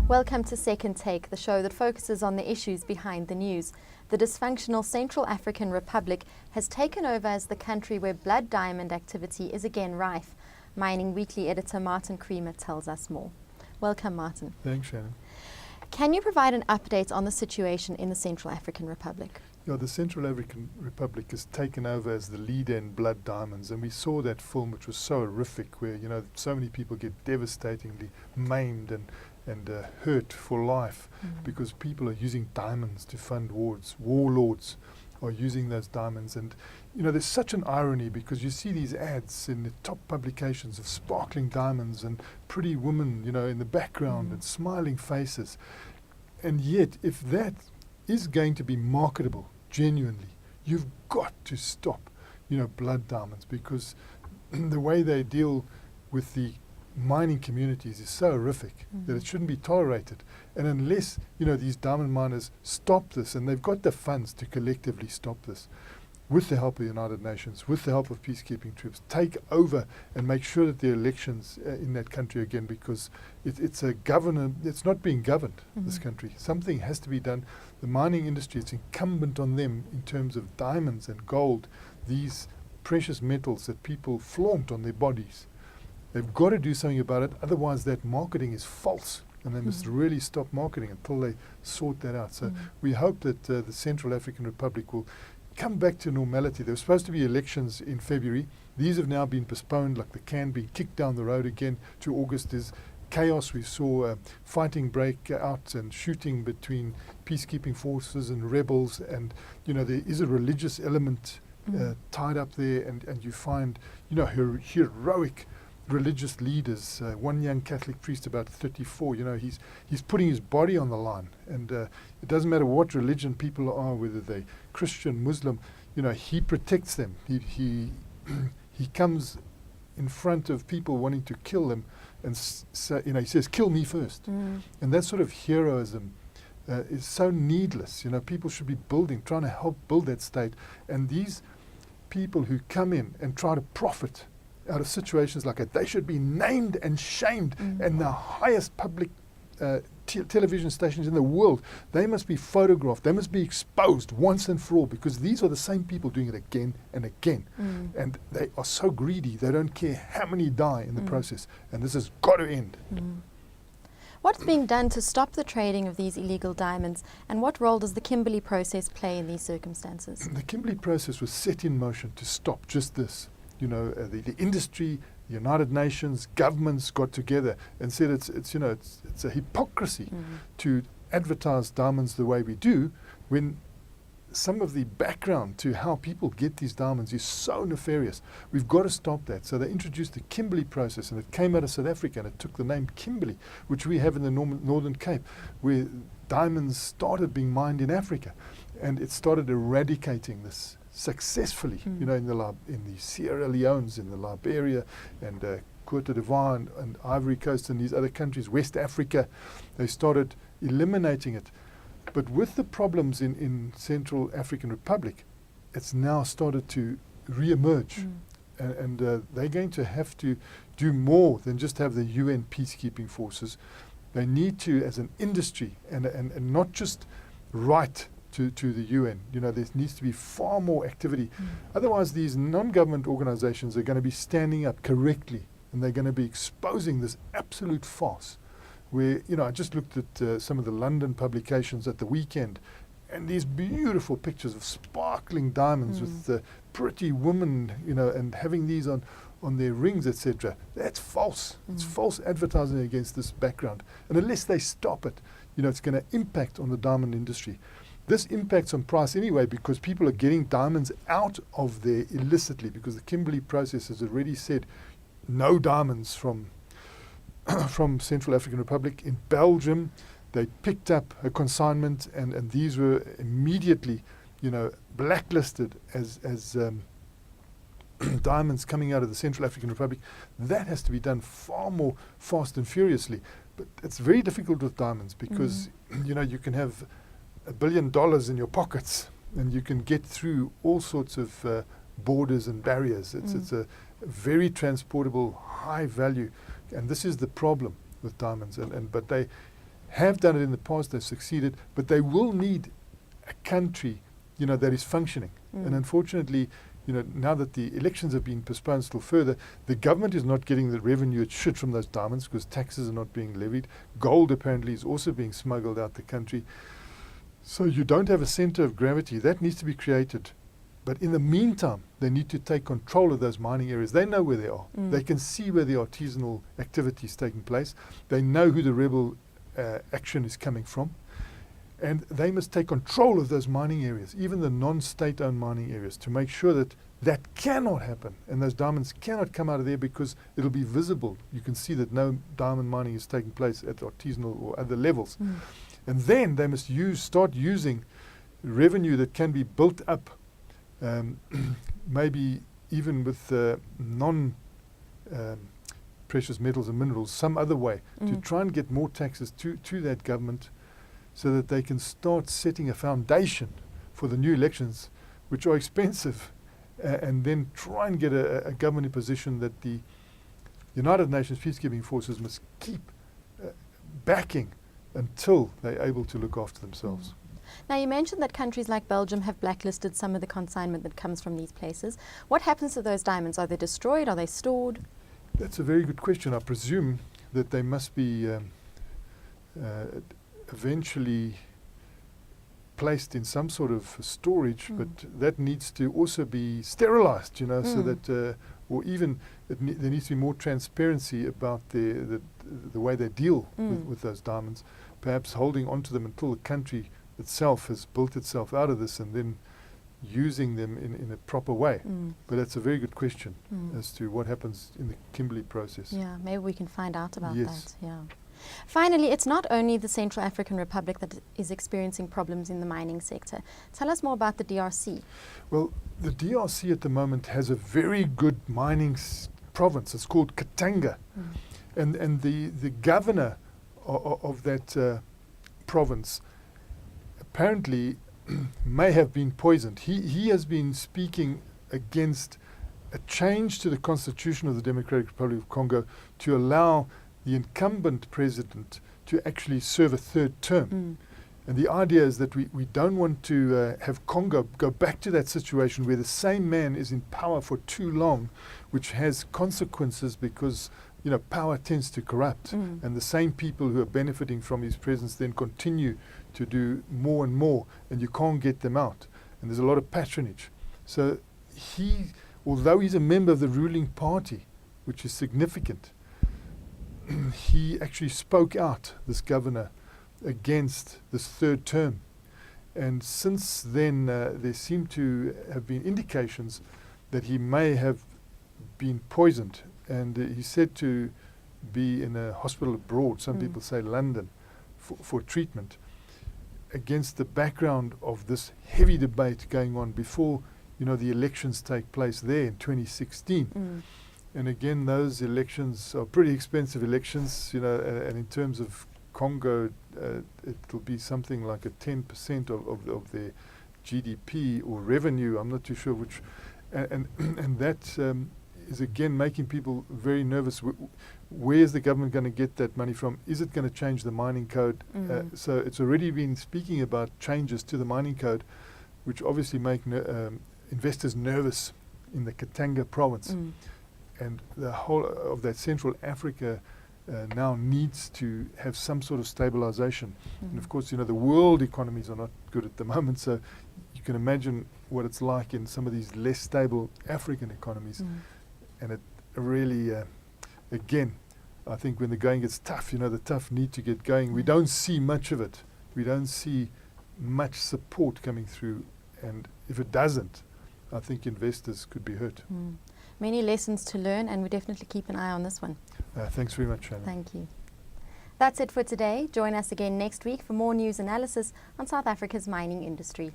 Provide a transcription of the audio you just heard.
Welcome to Second Take, the show that focuses on the issues behind the news. The dysfunctional Central African Republic has taken over as the country where blood diamond activity is again rife. Mining Weekly editor Martin Creamer tells us more. Welcome, Martin. Thanks, Shannon. Can you provide an update on the situation in the Central African Republic? Yeah, the Central African Republic has taken over as the leader in blood diamonds, and we saw that film, which was so horrific, where so many people get devastatingly maimed and hurt for life because people are using diamonds to fund wars. Warlords are using those diamonds, and there's such an irony because you see these ads in the top publications of sparkling diamonds and pretty women, in the background and smiling faces, and yet if that is going to be marketable genuinely, you've got to stop, blood diamonds, because the way they deal with the mining communities is so horrific that it shouldn't be tolerated. And unless, these diamond miners stop this, and they've got the funds to collectively stop this, with the help of the United Nations, with the help of peacekeeping troops, take over and make sure that the elections in that country again, because it's not being governed, this country. Something has to be done. The mining industry, it's incumbent on them in terms of diamonds and gold, these precious metals that people flaunt on their bodies. They've got to do something about it, otherwise that marketing is false, and they must really stop marketing until they sort that out. So we hope that the Central African Republic will come back to normality. There were supposed to be elections in February. These have now been postponed, like the can being kicked down the road again to August. There's chaos. We saw fighting break out and shooting between peacekeeping forces and rebels, and there is a religious element tied up there, and you find heroic religious leaders. One young Catholic priest, about 34, he's putting his body on the line, and it doesn't matter what religion people are, whether they're Christian, Muslim, he protects them. He comes in front of people wanting to kill them, and he says, "Kill me first." And that sort of heroism is so needless. People should be trying to help build that state, and these people who come in and try to profit out of situations like that, they should be named and shamed. And the highest public television stations in the world, they must be photographed, they must be exposed once and for all, because these are the same people doing it again and again. And they are so greedy, they don't care how many die in the process, and this has got to end. What's being done to stop the trading of these illegal diamonds, and what role does the Kimberley process play in these circumstances? The Kimberley process was set in motion to stop just this. The industry, the United Nations, governments got together and said it's a hypocrisy to advertise diamonds the way we do, when some of the background to how people get these diamonds is so nefarious. We've got to stop that. So they introduced the Kimberley process, and it came out of South Africa, and it took the name Kimberley, which we have in the Northern Cape, where diamonds started being mined in Africa, and it started eradicating this successfully, in the Sierra Leones, in the Liberia, and Cote d'Ivoire and Ivory Coast, and these other countries, West Africa. They started eliminating it. But with the problems in Central African Republic, it's now started to re-emerge. And they're going to have to do more than just have the UN peacekeeping forces. They need to, as an industry, and not just write to the UN. There needs to be far more activity. Otherwise, these non-government organizations are going to be standing up correctly, and they're going to be exposing this absolute farce. Where, I just looked at some of the London publications at the weekend, and these beautiful pictures of sparkling diamonds with pretty women, and having these on their rings, etc. That's false. It's false advertising against this background. And unless they stop it, it's going to impact on the diamond industry. This impacts on price anyway, because people are getting diamonds out of there illicitly, because the Kimberley process has already said no diamonds from Central African Republic. In Belgium, they picked up a consignment, and these were immediately, blacklisted as diamonds coming out of the Central African Republic. That has to be done far more fast and furiously. But it's very difficult with diamonds, because you can have $1 billion in your pockets, and you can get through all sorts of borders and barriers. It's a very transportable, high value, and this is the problem with diamonds. But they have done it in the past, they've succeeded, but they will need a country, that is functioning. And unfortunately, now that the elections have been postponed still further, the government is not getting the revenue it should from those diamonds because taxes are not being levied. Gold apparently is also being smuggled out the country. So you don't have a center of gravity. That needs to be created. But in the meantime, they need to take control of those mining areas. They know where they are. They can see where the artisanal activity is taking place. They know who the rebel action is coming from. And they must take control of those mining areas, even the non-state-owned mining areas, to make sure that that cannot happen. And those diamonds cannot come out of there because it'll be visible. You can see that no diamond mining is taking place at artisanal or other levels. And then they must start using revenue that can be built up, maybe even with non-precious metals and minerals, some other way, to try and get more taxes to that government, so that they can start setting a foundation for the new elections, which are expensive, and then try and get a government in position that the United Nations peacekeeping forces must keep backing until they're able to look after themselves. Now, you mentioned that countries like Belgium have blacklisted some of the consignment that comes from these places. What happens to those diamonds? Are they destroyed? Are they stored? That's a very good question. I presume that they must be eventually placed in some sort of storage, but that needs to also be sterilized, so that, or even there needs to be more transparency about the way they deal with those diamonds, perhaps holding onto them until the country itself has built itself out of this and then using them in a proper way. But that's a very good question as to what happens in the Kimberley process. Yeah, maybe we can find out about Yes. that. Yeah. Finally, it's not only the Central African Republic that is experiencing problems in the mining sector. Tell us more about the DRC. Well, the DRC at the moment has a very good mining province. It's called Katanga. And the governor of that province apparently may have been poisoned. He has been speaking against a change to the constitution of the Democratic Republic of Congo to allow the incumbent president to actually serve a third term. And the idea is that we don't want to have Congo go back to that situation where the same man is in power for too long, which has consequences because power tends to corrupt. And the same people who are benefiting from his presence then continue to do more and more, and you can't get them out. And there's a lot of patronage. So although he's a member of the ruling party, which is significant, he actually spoke out, this governor, against this third term. And since then, there seem to have been indications that he may have been poisoned. And he's said to be in a hospital abroad, some people say London, for treatment, against the background of this heavy debate going on before the elections take place there in 2016. And again, those elections are pretty expensive elections, and in terms of Congo, it'll be something like a 10% of their GDP or revenue. I'm not too sure which. And that is again making people very nervous. Where is the government going to get that money from? Is it going to change the mining code? So it's already been speaking about changes to the mining code, which obviously make investors nervous in the Katanga province. And the whole of that Central Africa now needs to have some sort of stabilization. And of course, the world economies are not good at the moment, so you can imagine what it's like in some of these less stable African economies. And it really, again, I think when the going gets tough, the tough need to get going. We don't see much of it. We don't see much support coming through. And if it doesn't, I think investors could be hurt. Many lessons to learn, and we definitely keep an eye on this one. Thanks very much, Shannon. Thank you. That's it for today. Join us again next week for more news analysis on South Africa's mining industry.